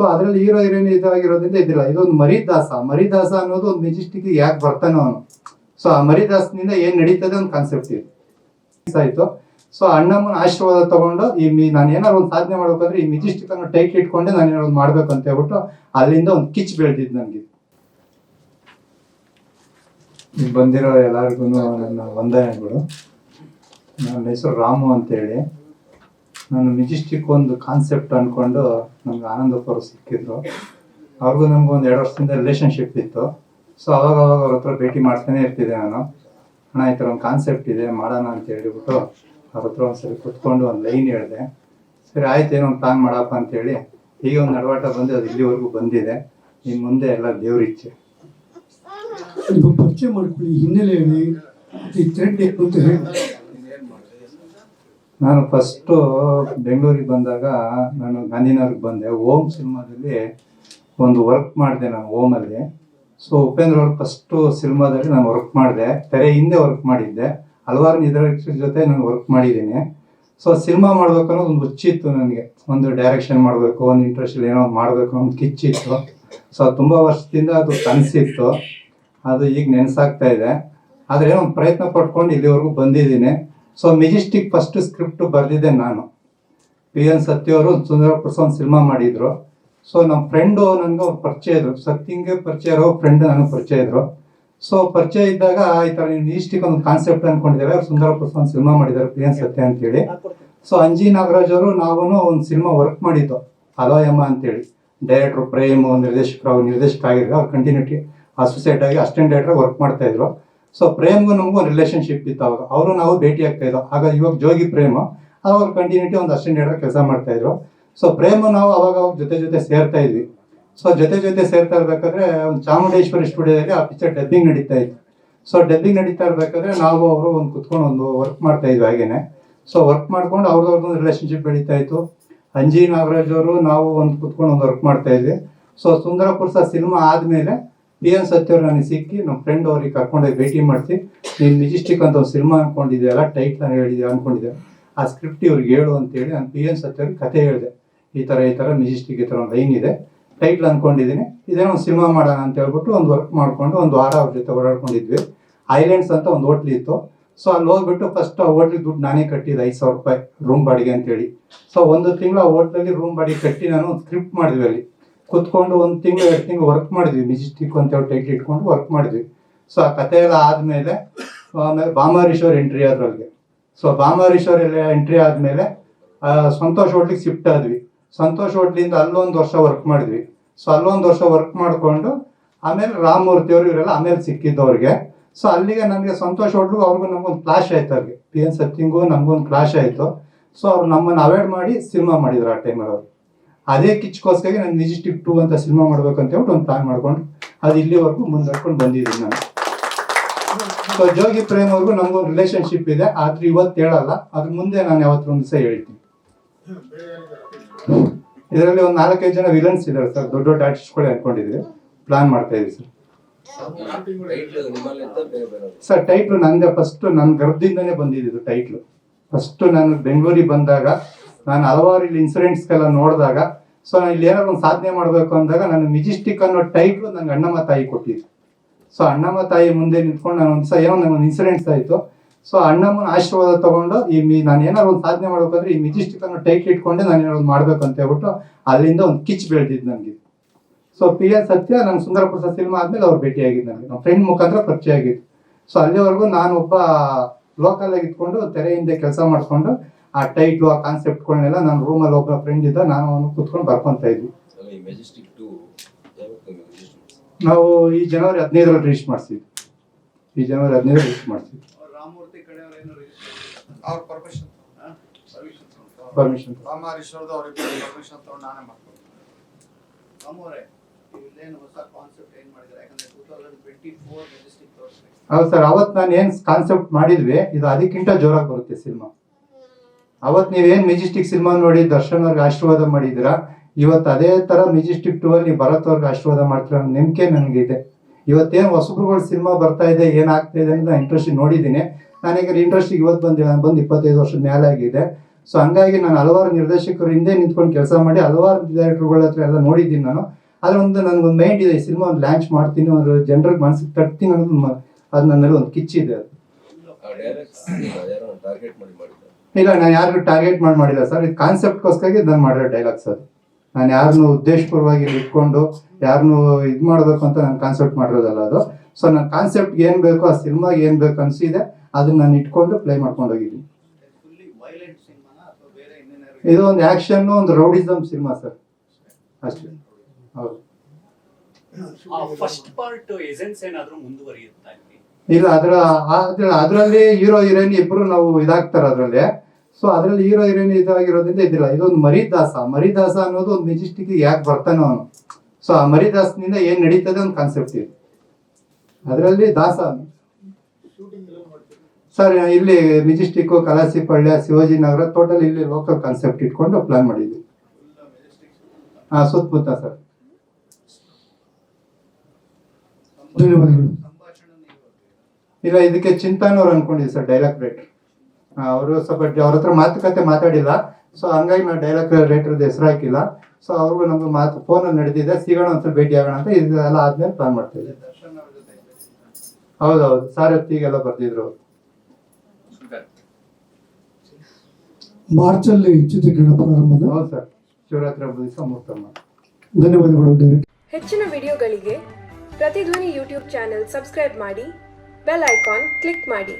So ಅದರಲ್ಲಿ hero heroine ಇದಾಗಿರೋದ್ರಿಂದ ಇದಿಲ್ಲ. ಇದೊಂದು ಮರಿದಾಸ ಅನ್ನೋದು ಒಂದು ಮೆಜೆಸ್ಟಿಕ್ ಯಾಕೆ ಬರ್ತಾನೋ ಅವನು. ಸೊ ಆ ಮರಿದಾಸನಿಂದ ಏನ್ ನಡೀತದೆ ಒಂದು ಕಾನ್ಸೆಪ್ಟ್ ಇದೆ ಆಯ್ತು. ಸೊ ಅಣ್ಣಮ್ಮನ ಆಶೀರ್ವಾದ ತಗೊಂಡು ನಾನು ಏನಾದ್ರು ಒಂದು ಸಾಧನೆ ಮಾಡ್ಬೇಕಂದ್ರೆ ಈ ಮೆಜೆಸ್ಟಿಕ್ ಅನ್ನು ಟೈಟ್ ಇಟ್ಕೊಂಡೆ ನಾನು ಏನಾದ್ರು ಮಾಡ್ಬೇಕು ಅಂತ ಹೇಳ್ಬಿಟ್ಟು ಅಲ್ಲಿಂದ ಒಂದು ಕಿಚ್ ಬೆಳೆದಿದ್ದು ನನಗೆ. ಬಂದಿರೋ ಎಲ್ಲರಿಗೂ ನನ್ನ ವಂದನೆಗಳು. ನನ್ನ ಹೆಸರು ರಾಮು ಅಂತೇಳಿ. ನಾನು ಮೆಜೆಸ್ಟಿಕ್ ಒಂದು ಕಾನ್ಸೆಪ್ಟ್ ಅಂದ್ಕೊಂಡು ನಮ್ಗೆ ಆನಂದಪ್ಪ ಅವರು ಸಿಕ್ಕಿದ್ರು. ಅವ್ರಿಗೂ ನಮ್ಗೆ ಒಂದು 2 ವರ್ಷದಿಂದ ರಿಲೇಷನ್ಶಿಪ್ ಇತ್ತು. ಸೊ ಅವಾಗ ಅವ್ರ ಹತ್ರ ಭೇಟಿ ಮಾಡ್ತಾನೆ ಇರ್ತಿದ್ದೆ ನಾನು. ಅಣ್ಣ ಈ ಥರ ಒಂದು ಕಾನ್ಸೆಪ್ಟ್ ಇದೆ ಮಾಡೋಣ ಅಂತ ಹೇಳಿಬಿಟ್ಟು ಅವ್ರ ಹತ್ರ ಒಂದ್ಸರಿ ಕುತ್ಕೊಂಡು ಒಂದು ಲೈನ್ ಹೇಳಿದೆ. ಸರಿ ಆಯ್ತು, ಏನೋ ಒಂದು ಪ್ಲಾನ್ ಮಾಡಪ್ಪ ಅಂತೇಳಿ ಈಗ ಒಂದು ನಡವಾಟ ಬಂದು ಅದು ಇಲ್ಲಿವರೆಗೂ ಬಂದಿದೆ. ಇನ್ನು ಮುಂದೆ ಎಲ್ಲ ದೇವ್ರ ಇಚ್ಛೆ. ಪರಿಚಯ ಮಾಡ್ಕೊಳ್ಳಿ, ಹಿನ್ನೆಲೆ ಹೇಳಿ, ಥ್ರೆಡ್ ಅಂತ ಹೇಳಿ. ನಾನು ಫಸ್ಟು ಬೆಂಗಳೂರಿಗೆ ಬಂದಾಗ ನಾನು ಗಾಂಧಿನಗರ್ಗೆ ಬಂದೆ. ಓಮ್ ಸಿನಿಮಾದಲ್ಲಿ ಒಂದು ವರ್ಕ್ ಮಾಡಿದೆ ನಾನು ಓಮಲ್ಲಿ. ಸೊ ಉಪೇಂದ್ರ ಅವ್ರ ಫಸ್ಟು ಸಿನಿಮಾದಲ್ಲಿ ನಾನು ವರ್ಕ್ ಮಾಡಿದೆ. ತೆರೆ ಹಿಂದೆ ವರ್ಕ್ ಮಾಡಿದ್ದೆ. ಹಲವಾರು ನಿರ್ದೇಶಕರ ಜೊತೆ ನಾನು ವರ್ಕ್ ಮಾಡಿದ್ದೀನಿ. ಸೊ ಸಿನಿಮಾ ಮಾಡ್ಬೇಕು ಅನ್ನೋದು ಒಂದು ಹುಚ್ಚಿತ್ತು ನನಗೆ. ಒಂದು ಡೈರೆಕ್ಷನ್ ಮಾಡಬೇಕು, ಒಂದು ಇಂಟ್ರೆಸ್ಟ್ ಏನೋ ಒಂದು ಮಾಡಬೇಕು ಅನ್ನೋ ಒಂದು ಕಿಚ್ಚಿತ್ತು. ಸೊ ತುಂಬ ವರ್ಷದಿಂದ ಅದು ಕನಸಿತ್ತು. ಅದು ಈಗ ನೆನೆಸಾಗ್ತಾ ಇದೆ. ಆದರೆ ಏನೋ ಒಂದು ಪ್ರಯತ್ನ ಪಟ್ಕೊಂಡು ಇಲ್ಲಿವರೆಗೂ ಬಂದಿದ್ದೀನಿ. ಸೊ ಮೆಜೆಸ್ಟಿಕ್ ಫಸ್ಟ್ ಸ್ಕ್ರಿಪ್ಟ್ ಬರೆದಿದ್ದೆ ನಾನು. PN ಸತ್ಯ ಅವರು ಸುಂದರಪುರ ಒಂದು ಸಿನಿಮಾ ಮಾಡಿದ್ರು. ಸೊ ನಮ್ಮ ಫ್ರೆಂಡು ನನಗೆ ಅವ್ರು ಪರಿಚಯ ಇದ್ರು. ಸತ್ಯಂಗೆ ಪರಿಚಯ ಇರೋ ಫ್ರೆಂಡ್ ನನಗೆ ಪರಿಚಯ ಇದ್ರು. ಸೊ ಪರಿಚಯ ಇದ್ದಾಗ ಈ ಥರ ನೀವು ಮೆಜೆಸ್ಟಿಕ್ ಒಂದು ಕಾನ್ಸೆಪ್ಟ್ ಅಂದ್ಕೊಂಡಿದ್ದಾರೆ. ಅವ್ರು ಸುಂದರಪುರ ಒಂದು ಸಿನಿಮಾ ಮಾಡಿದ್ದಾರೆ PN ಸತ್ಯ ಅಂತೇಳಿ. ಸೊ ಅಂಜಿ ನಾಗರಾಜ್ ಅವರು ನಾವು ಒಂದು ಸಿನಿಮಾ ವರ್ಕ್ ಮಾಡಿದ್ದು ಅಲೋಯಮ್ಮ ಅಂತೇಳಿ. ಡೈರೆಕ್ಟ್ರು ಪ್ರೇಮ್ ನಿರ್ದೇಶಕ ಆಗಿದ್ರು. ಅವ್ರು ಕಂಟಿನ್ಯೂಟಿ ಅಸೋಸಿಯೇಟ್ ಆಗಿ ಅಸಿಸ್ಟೆಂಟ್ ಡೈರೆಕ್ಟರ್ ವರ್ಕ್ ಮಾಡ್ತಾ ಇದ್ರು. ಸೊ ಪ್ರೇಮ್ಗೂ ನಮಗೂ ಒಂದು ರಿಲೇಷನ್ಶಿಪ್ ಇತ್ತು ಅವಾಗ. ಅವರು ನಾವು ಭೇಟಿ ಆಗ್ತಾ ಇದ್ದೋ. ಆಗ ಇವಾಗ ಜೋಗಿ ಪ್ರೇಮ್ ಅವಾಗ ಕಂಟಿನ್ಯೂಟಿ ಒಂದು ಅಸಿಸ್ಟೆಂಟ್ ಡೈರೆಕ್ಟರ್ ಕೆಲಸ ಮಾಡ್ತಾ ಇದ್ರು. ಸೊ ಪ್ರೇಮ್ ನಾವು ಅವಾಗ ಜೊತೆ ಸೇರ್ತಾ ಇದ್ವಿ. ಸೊ ಜೊತೆ ಸೇರ್ತಾ ಇರ್ಬೇಕಾದ್ರೆ ಒಂದು ಚಾಮುಂಡೇಶ್ವರಿ ಸ್ಟುಡಿಯೋದಲ್ಲಿ ಆ ಪಿಕ್ಚರ್ ಡಬ್ಬಿಂಗ್ ನಡೀತಾ ಇತ್ತು. ಸೊ ಡಬ್ಬಿಂಗ್ ನಡೀತಾ ಇರ್ಬೇಕಾದ್ರೆ ನಾವು ಅವರು ಒಂದು ಕುತ್ಕೊಂಡು ಒಂದು ವರ್ಕ್ ಮಾಡ್ತಾ ಇದ್ವಿ ಹಾಗೇನೆ. ಸೊ ವರ್ಕ್ ಮಾಡ್ಕೊಂಡು ಅವ್ರದ್ದು ರಿಲೇಷನ್ಶಿಪ್ ಬೆಳೀತಾ ಇತ್ತು. ಅಂಜಿ ನಾಗರಾಜ್ ಅವರು ನಾವು ಒಂದು ಕುತ್ಕೊಂಡು ಒಂದು ವರ್ಕ್ ಮಾಡ್ತಾ ಇದ್ವಿ. ಸೊ ಸುಂದರಪುರ ಸಿನಿಮಾ ಆದಮೇಲೆ PN ಸತ್ಯ ಅವರು ನನಗೆ ಸಿಕ್ಕಿ ನಮ್ಮ ಫ್ರೆಂಡ್ ಅವ್ರಿಗೆ ಕರ್ಕೊಂಡೋಗಿ ಭೇಟಿ ಮಾಡಿಸಿ, ನೀನು ಮೆಜೆಸ್ಟಿಕ್ ಅಂತ ಒಂದು ಸಿನಿಮಾ ಅಂದ್ಕೊಂಡಿದ್ಯಲ್ಲ, ಟೈಟ್ ನಾನು ಹೇಳಿದ್ದೆ ಅಂದ್ಕೊಂಡಿದ್ದೆ, ಆ ಸ್ಕ್ರಿಪ್ಟ್ ಇವ್ರಿಗೆ ಹೇಳು ಅಂತೇಳಿ ನಾನು PN ಸತ್ಯ ಅವ್ರಿಗೆ ಕತೆ ಹೇಳಿದೆ. ಈ ಥರ ಮೆಜೆಸ್ಟಿಕ್ ಈ ಥರ ಒಂದು ಲೈನ್ ಇದೆ, ಟೈಟ್ಲ್ ಅಂದ್ಕೊಂಡಿದ್ದೀನಿ, ಇದೇನೋ ಒಂದು ಸಿನಿಮಾ ಮಾಡೋಣ ಅಂತ ಹೇಳ್ಬಿಟ್ಟು ಒಂದು ವರ್ಕ್ ಮಾಡಿಕೊಂಡು ಒಂದು ವಾರ ಅವ್ರ ಜೊತೆ ಓಡಾಡ್ಕೊಂಡಿದ್ವಿ. ಐಲ್ಯಾಂಡ್ಸ್ ಅಂತ ಒಂದು ಹೋಟ್ಲ್ ಇತ್ತು. ಸೊ ಅಲ್ಲಿ ಹೋಗ್ಬಿಟ್ಟು ಫಸ್ಟ್ ಆ ಹೋಟ್ಲಿಗೆ ದುಡ್ಡು ನಾನೇ ಕಟ್ಟಿದ್ದು 5,000 ರೂಪಾಯಿ ರೂಮ್ ಬಾಡಿಗೆ ಅಂತೇಳಿ. ಸೊ ಒಂದು ತಿಂಗಳು ಆ ಹೋಟ್ಲಲ್ಲಿ ರೂಮ್ ಬಾಡಿಗೆ ಕಟ್ಟಿ ನಾನು ಒಂದು ಸ್ಕ್ರಿಪ್ಟ್ ಮಾಡಿದ್ವಿ. ಅಲ್ಲಿ ಕುತ್ಕೊಂಡು 1 ತಿಂಗಳು 2 ತಿಂಗಳು ವರ್ಕ್ ಮಾಡಿದ್ವಿ. ಮೆಜೆಸ್ಟಿಕ್ ಅಂತ ಹೇಳಿ ಟೈಟ್ಲ್ ಇಟ್ಕೊಂಡು ವರ್ಕ್ ಮಾಡಿದ್ವಿ. ಸೊ ಆ ಕತೆ ಎಲ್ಲ ಆದಮೇಲೆ ಬಾಮಾರೀಶ್ವರ್ ಎಂಟ್ರಿ ಆದ್ರು ಅಲ್ಲಿಗೆ. ಸೊ ಬಾಮಾರೀಶ್ವರ್ ಎಲ್ಲ ಎಂಟ್ರಿ ಆದಮೇಲೆ ಸಂತೋಷ್ ಹೋಟ್ಲಿಗೆ ಶಿಫ್ಟ್ ಆದ್ವಿ. ಸಂತೋಷ್ ಹೋಟ್ಲಿಂದ ಅಲ್ಲೊಂದು ವರ್ಷ ವರ್ಕ್ ಮಾಡಿದ್ವಿ. ಸೊ ಅಲ್ಲೊಂದು ವರ್ಷ ವರ್ಕ್ ಮಾಡಿಕೊಂಡು ಆಮೇಲೆ ರಾಮಮೂರ್ತಿ ಅವರು ಇವರೆಲ್ಲ ಆಮೇಲೆ ಸಿಕ್ಕಿದ್ದವ್ರಿಗೆ. ಸೊ ಅಲ್ಲಿಗೆ ನನಗೆ ಸಂತೋಷ್ ಹೋಟ್ಲಿಗೆ ಅವ್ರಿಗೂ ನಮಗೊಂದು ಕ್ಲಾಶ್ ಆಯ್ತು. ಅವ್ರಿಗೆ PN ಸತ್ಯಂಗೂ ನಮಗೊಂದು ಕ್ಲಾಶ್ ಆಯಿತು. ಸೊ ಅವ್ರು ನಮ್ಮನ್ನು ಅವಾಯ್ಡ್ ಮಾಡಿ ಸಿನಿಮಾ ಮಾಡಿದ್ರು ಆ ಟೈಮಲ್ಲಿ ಅವರು. ಅದೇ ಕಿಚ್ಕೋಸ್ಕರ ನಾನು ಮೆಜೆಸ್ಟಿಕ್ 2 ಅಂತ ಸಿನಿಮಾ ಮಾಡ್ಬೇಕಂತ ಹೇಳ್ಬಿಟ್ಟು ಒಂದು ಪ್ಲಾನ್ ಮಾಡ್ಕೊಂಡು ಅದು ಇಲ್ಲಿವರೆಗೂ ಮುಂದುವರ್ಕೊಂಡು ಬಂದಿದ್ದೀನಿ ನಾನು. ಸೊ ಜೋಗಿ ಪ್ರೇಮ್ ಅವ್ರಿಗೂ ನಮಗೊಂದು ರಿಲೇಷನ್ಶಿಪ್ ಇದೆ. ಆದ್ರೆ ಇವತ್ತು ಹೇಳಲ್ಲ, ಅದ್ರ ಮುಂದೆ ನಾನು ಯಾವತ್ತೂ ಒಂದು ದಿವಸ ಹೇಳ್ತೀನಿ. ಇದರಲ್ಲಿ ಒಂದು 4-5 ಜನ ವಿಲನ್ಸ್ ಇದ್ದಾರೆ ಸರ್. ದೊಡ್ಡ ಆರ್ಟಿಸ್ಟ್ಗಳೇ ಅನ್ಕೊಂಡಿದ್ವಿ, ಪ್ಲಾನ್ ಮಾಡ್ತಾ ಇದ್ವಿ ಸರ್. ಸರ್ ಟೈಟ್ಲು ನಂದೇ. ಫಸ್ಟ್ ನನ್ನ ಗರ್ಭದಿಂದನೇ ಬಂದಿದ್ದು ಟೈಟ್ಲು. ಫಸ್ಟ್ ನಾನು ಬೆಂಗಳೂರಿಗೆ ಬಂದಾಗ ನಾನು ಹಲವಾರು ಇಲ್ಲಿ ಇನ್ಸಿಡೆಂಟ್ಸ್ಗೆಲ್ಲ ನೋಡಿದಾಗ, ಸೊ ನಾನು ಇಲ್ಲಿ ಏನಾದ್ರು ಒಂದು ಸಾಧನೆ ಮಾಡಬೇಕು ಅಂದಾಗ ನಾನು ಮೆಜೆಸ್ಟಿಕ್ ಅನ್ನೋ ಟೈಟ್ಲು ನನಗೆ ಅಣ್ಣಮ್ಮ ತಾಯಿ ಕೊಟ್ಟಿದ್ದು. ಸೊ ಅಣ್ಣಮ್ಮ ತಾಯಿ ಮುಂದೆ ನಿಂತ್ಕೊಂಡು ನಾನು ಒಂದು ದಿವಸ ಏನೋ ನನಗೊಂದು ಇನ್ಸಿಡೆಂಟ್ಸ್ ಆಯಿತು. ಸೊ ಅಣ್ಣಮ್ಮನ ಆಶೀರ್ವಾದ ತಗೊಂಡು ನಾನು ಏನಾದ್ರು ಒಂದು ಸಾಧನೆ ಮಾಡ್ಬೇಕಂದ್ರೆ ಈ ಮೆಜೆಸ್ಟಿಕ್ ಅನ್ನೋ ಟೈಟ್ಲ್ ಇಟ್ಕೊಂಡೆ ನಾನು ಏನಾದ್ರು ಮಾಡ್ಬೇಕು ಅಂತ ಹೇಳ್ಬಿಟ್ಟು ಅಲ್ಲಿಂದ ಒಂದು ಕಿಚ್ ಬೆಳೆದಿದ್ದು ನನಗೆ. ಸೊ PN ಸತ್ಯ ನಾನು ಸುಂದರಪುರ ಸಿನಿಮಾ ಆದ್ಮೇಲೆ ಅವ್ರು ಭೇಟಿ ಆಗಿದ್ದು ನನಗೆ, ನಮ್ಮ ಫ್ರೆಂಡ್ ಮುಖಾಂತರ ಪರಿಚಯ ಆಗಿದ್ದು. ಸೊ ಅಲ್ಲಿವರೆಗೂ ನಾನು ಒಬ್ಬ ಲೋಕಲ್ ಆಗಿ ಇಟ್ಕೊಂಡು ತೆರೆ ಹಿಂದೆ ಕೆಲಸ ಮಾಡಿಕೊಂಡು ಆ ಟೈಟ್ಲು ಆ ಕಾನ್ಸೆಪ್ಟ್ಗಳನ್ನೆಲ್ಲ ನಾನು ರೂಮಲ್ಲಿ ಒಬ್ಬ ಫ್ರೆಂಡ್ ಇದ್ದ, ನಾನು ಅವನು ಕುತ್ಕೊಂಡು ಬರ್ಕೊಂತ ಇದ್ವಿ. ನಾವು ಈ ಜನವರಿ 15ರಲ್ಲಿ ರಿಜಿಸ್ಟರ್ ಮಾಡಿಸಿದ್ವಿ. ಪರ್ಮಿಷನ್ ಹೌದು ಸರ್. ಅವತ್ತು ನಾನು ಏನು ಕಾನ್ಸೆಪ್ಟ್ ಮಾಡಿದ್ವಿ ಇದು ಅದಕ್ಕಿಂತ ಜೋರಾಗಿ ಬರುತ್ತೆ ಸಿನಿಮಾ. ಅವತ್ತು ನೀವೇನು ಮೆಜೆಸ್ಟಿಕ್ ಸಿನಿಮಾ ನೋಡಿ ದರ್ಶನ್ ಅವ್ರಿಗೆ ಆಶೀರ್ವಾದ ಮಾಡಿದ್ದೀರಾ, ಇವತ್ತು ಅದೇ ಥರ ಮೆಜೆಸ್ಟಿಕ್ 2 ಅಲ್ಲಿ ಭರತ್ ಅವ್ರಿಗೆ ಆಶೀರ್ವಾದ ಮಾಡ್ತೀರ ಅನ್ನೋ ನಂಬಿಕೆ ನನಗಿದೆ. ಇವತ್ತೇನು ಹೊಸಬ್ರುಗಳ ಸಿನಿಮಾ ಬರ್ತಾ ಇದೆ, ಏನಾಗ್ತಾ ಇದೆ ಅಂತ ನಾನು ಇಂಟ್ರೆಸ್ಟ್ ನೋಡಿದ್ದೀನಿ. ನನಗೆ ಇಂಟ್ರೆಸ್ಟಿಗೆ ಇವತ್ತು ಬಂದಿಲ್ಲ, ನಾನು ಬಂದು 25 ವರ್ಷದ ಮೇಲೆ ಆಗಿದೆ. ಸೊ ಹಂಗಾಗಿ ನಾನು ಹಲವಾರು ನಿರ್ದೇಶಕರು ಹಿಂದೆ ನಿಂತ್ಕೊಂಡು ಕೆಲಸ ಮಾಡಿ ಹಲವಾರು ಡೈರೆಕ್ಟರ್ಗಳ ಹತ್ರ ಎಲ್ಲ ನೋಡಿದ್ದೀನಿ ನಾನು. ಆದ್ರೆ ಒಂದು ನನಗೊಂದು ಮೈಂಡ್ ಇದೆ, ಈ ಸಿನಿಮಾ ಒಂದು ಲಾಂಚ್ ಮಾಡ್ತೀನಿ, ಒಂದು ಜನರಿಗೆ ಮನಸ್ಸಿಗೆ ತರ್ತೀನಿ ಅನ್ನೋದು ಅದು ನನ್ನಲ್ಲಿ ಒಂದು ಕಿಚ್ಚಿದೆ. ಅದು ಇಲ್ಲ, ನಾನು ಯಾರಿಗೂ ಟಾರ್ಗೆಟ್ ಮಾಡಿಲ್ಲ ಸರ್. ಇದು ಕಾನ್ಸೆಪ್ಟ್ಗೋಸ್ಕರ ನಾನು ಮಾಡಿರೋ ಡೈಲಾಗ್ಸ್ ಅದು. ನಾನು ಯಾರನ್ನು ಉದ್ದೇಶಪೂರ್ವವಾಗಿ ಇಟ್ಕೊಂಡು ಯಾರನ್ನು ಇದು ಮಾಡಬೇಕು ಅಂತ ನಾನು ಕಾನ್ಸೆಪ್ಟ್ ಮಾಡಿರೋದಲ್ಲ ಅದು. ಸೊ ನನ್ನ ಕಾನ್ಸೆಪ್ಟ್ಗೆ ಏನು ಬೇಕೋ, ಆ ಸಿನಿಮಾಗೆ ಏನು ಬೇಕು ಅನಿಸಿದೆ ಅದನ್ನ ನಾನು ಇಟ್ಕೊಂಡು ಪ್ಲೇ ಮಾಡ್ಕೊಂಡು ಹೋಗಿದ್ದೀನಿ. ಇದು ಒಂದು ಆಕ್ಷನ್, ಒಂದು ರೌಡಿಸಮ್ ಸಿನಿಮಾ ಸರ್, ಅಷ್ಟೇ. ಹೌದು. ಫಸ್ಟ್ ಪಾರ್ಟ್ ಎಸೆನ್ಸ್ ಏನಾದರೂ ಮುಂದುವರಿಯುತ್ತಾ ಇಲ್ಲಿ? ಇಲ್ಲ, ಅದರಲ್ಲಿ ಹೀರೋ ಹೀರೋಯಿನ್ ಇಬ್ರು ನಾವು ಇದಾಗ್ತಾರೆ ಅದರಲ್ಲಿ. ಸೊ ಅದರಲ್ಲಿ ಹೀರೋ ಹೀರೋಯಿನ್ ಇದಾಗಿರೋದ್ರಿಂದ ಇದಿಲ್ಲ. ಇದೊಂದು ಮರಿದಾಸ ಅನ್ನೋದು ಒಂದು ಮೆಜೆಸ್ಟಿಕ್ ಯಾಕೆ ಬರ್ತಾನೋ ಅವನು. ಸೊ ಆ ಮರಿದಾಸನಿಂದ ಏನ್ ನಡೀತದೆ ಒಂದು ಕಾನ್ಸೆಪ್ಟ್ ಇದೆ ಅದರಲ್ಲಿ. ದಾಸ ಸರ್ ಇಲ್ಲಿ ಮೆಜೆಸ್ಟಿಕ್, ಕಲಾಸಿಪಳ್ಳಿ, ಶಿವಾಜಿ ನಗರ, ಟೋಟಲ್ ಇಲ್ಲಿ ಲೋಕಲ್ ಕಾನ್ಸೆಪ್ಟ್ ಇಟ್ಕೊಂಡು ಪ್ಲಾನ್ ಮಾಡಿದ್ವಿ. ಸುತ್ತಮುತ್ತ ಸರ್. ಧನ್ಯವಾದಗಳು. ಇಲ್ಲ, ಇದಕ್ಕೆ ಚಿಂತಾನವ್ರು ಅನ್ಕೊಂಡಿದ್ವಿ ಸರ್, ಡೈಲಾಗ್ ರೈಟರ್. ಅವರು ಸ್ವಲ್ಪ ಅವ್ರ ಹತ್ರ ಮಾತುಕತೆ ಮಾತಾಡಿಲ್ಲ. ಸೊ ಹಂಗಾಗಿ ನಾವು ಡೈಲಾಗ್ ರೈಟರ್ದು ಹೆಸರು ಹಾಕಿಲ್ಲ. ಸೊ ಅವ್ರಿಗೂ ನಮ್ಗೆ ಮಾತು ಫೋನಲ್ಲಿ ನಡೆದಿದೆ, ಸಿಗೋಣ ಒಂದ್ಸಲ ಭೇಟಿ ಆಗೋಣ ಅಂತ. ಇದೆಲ್ಲ ಆದ್ಮೇಲೆ ಪ್ಲಾನ್ ಮಾಡ್ತಿದ್ದೆ. ಹೌದೌದು, ಸಾರಥಿಗೆಲ್ಲ ಬರ್ತಿದ್ರು. ಮಾರ್ಚಲ್ಲಿ ಚಿತ್ರೀಕರಣ ಪ್ರಾರಂಭ. ಹೌದು ಸರ್, ಶಿವರಾತ್ರಿ ಹಬ್ಬದ ದಿವಸ ಮುಹೂರ್ತ. ಧನ್ಯವಾದಗಳು ಡೈರೆಕ್ಟ್. ಹೆಚ್ಚಿನ ವಿಡಿಯೋಗಳಿಗೆ ಪ್ರತಿಧ್ವನಿ ಯೂಟ್ಯೂಬ್ ಚಾನೆಲ್ ಸಬ್ಸ್ಕ್ರೈಬ್ ಮಾಡಿ, ಬೆಲ್ ಐಕಾನ್ ಕ್ಲಿಕ್ ಮಾಡಿ.